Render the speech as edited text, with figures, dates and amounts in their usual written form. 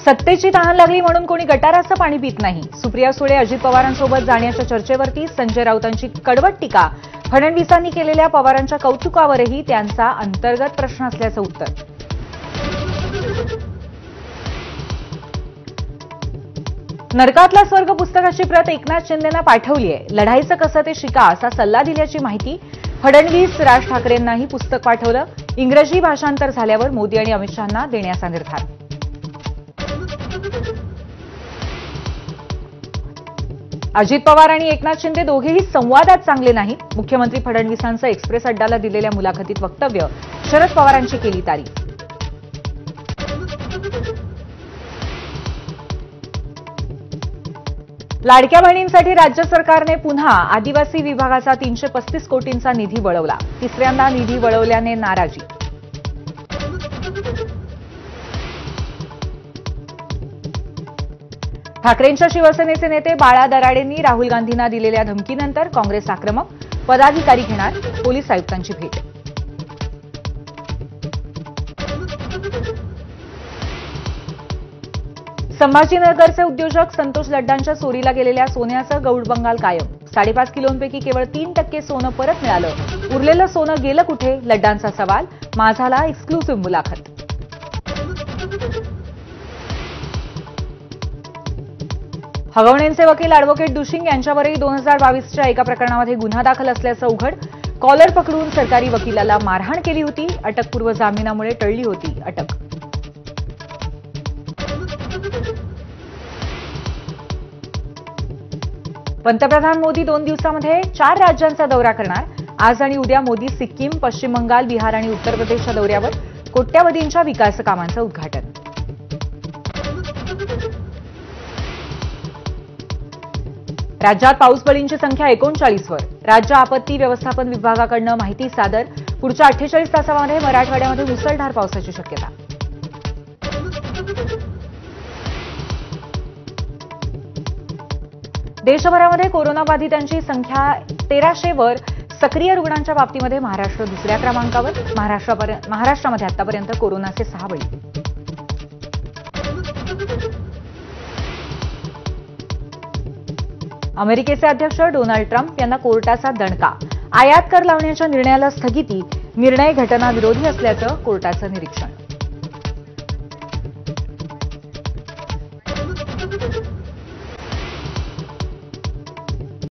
सत्तेची तहान लागली म्हणून कोणी गटाराचं पाणी पित नाही. सुप्रिया सुळे अजित पवारांसोबत जाण्याच्या चर्चेवरती संजय राऊतांची कडवट टीका. फडणवीसांनी केलेल्या पवारांच्या कौतुकावरही त्यांचा अंतर्गत प्रश्न असल्याचं उत्तर. नरकातला स्वर्ग पुस्तकाची प्रत एकनाथ शिंदेंना पाठवली आहे. लढाईचं कसं ते शिका असा सल्ला दिल्याची माहिती. फडणवीस राज ठाकरेंनाही पुस्तक पाठवलं. इंग्रजी भाषांतर झाल्यावर मोदी आणि अमित शहांना देण्याचा निर्धार. अजित पवार आणि एकनाथ शिंदे दोघेही संवादात चांगले नाहीत. मुख्यमंत्री फडणवीसांचं एक्सप्रेस अड्डाला दिलेल्या मुलाखतीत वक्तव्य. शरद पवारांची केली तारीफ. लाडक्या बहिणींसाठी राज्य सरकारने पुन्हा आदिवासी विभागाचा 335 कोटींचा निधी वळवला. तिसऱ्यांदा निधी वळवल्याने नाराजी. ठाकरेंच्या शिवसेनेचे नेते बाळा दराडेंनी राहुल गांधींना दिलेल्या धमकीनंतर काँग्रेस आक्रमक. पदाधिकारी घेणार पोलीस आयुक्तांची भेट. संभाजीनगरचे उद्योजक संतोष लड्डांच्या चोरीला गेलेल्या सोन्याचं गौड बंगाल कायम. 5.5 किलोंपैकी केवळ 3% सोनं परत मिळालं. उरलेलं सोनं गेलं कुठे? लड्डांचा सवाल. माझाला एक्सक्लुसिव्ह मुलाखत. हगवणेंचे वकील अॅडव्होकेट दुशिंग यांच्यावरही 2022च्या एका प्रकरणामध्ये गुन्हा दाखल असल्याचं उघड. कॉलर पकडून सरकारी वकिलाला मारहाण केली होती. अटकपूर्व जामिनामुळे टळली होती अटक. पंतप्रधान मोदी 2 दिवसांमध्ये 4 राज्यांचा दौरा करणार. आज आणि उद्या मोदी सिक्कीम, पश्चिम बंगाल, बिहार आणि उत्तर प्रदेशच्या दौऱ्यावर. कोट्यावधींच्या विकास कामांचं उद्घाटन. राज्यात पाऊसबळींची संख्या 39 वर. राज्य आपत्ती व्यवस्थापन विभागाकडून माहिती सादर. पुढच्या 48 तासांमध्ये मराठवाड्यामध्ये मुसळधार पावसाची शक्यता. देशभरामध्ये कोरोनाबाधितांची संख्या 1300 वर. सक्रिय रुग्णांच्या बाबतीमध्ये महाराष्ट्र दुसऱ्या क्रमांकावर. महाराष्ट्रामध्ये आतापर्यंत कोरोनाचे 6 बळी. अमेरिकेचे अध्यक्ष डोनाल्ड ट्रम्प यांना कोर्टाचा दणका. आयात कर लावण्याच्या निर्णयाला स्थगिती. निर्णय घटनाविरोधी असल्याचं कोर्टाचं निरीक्षण.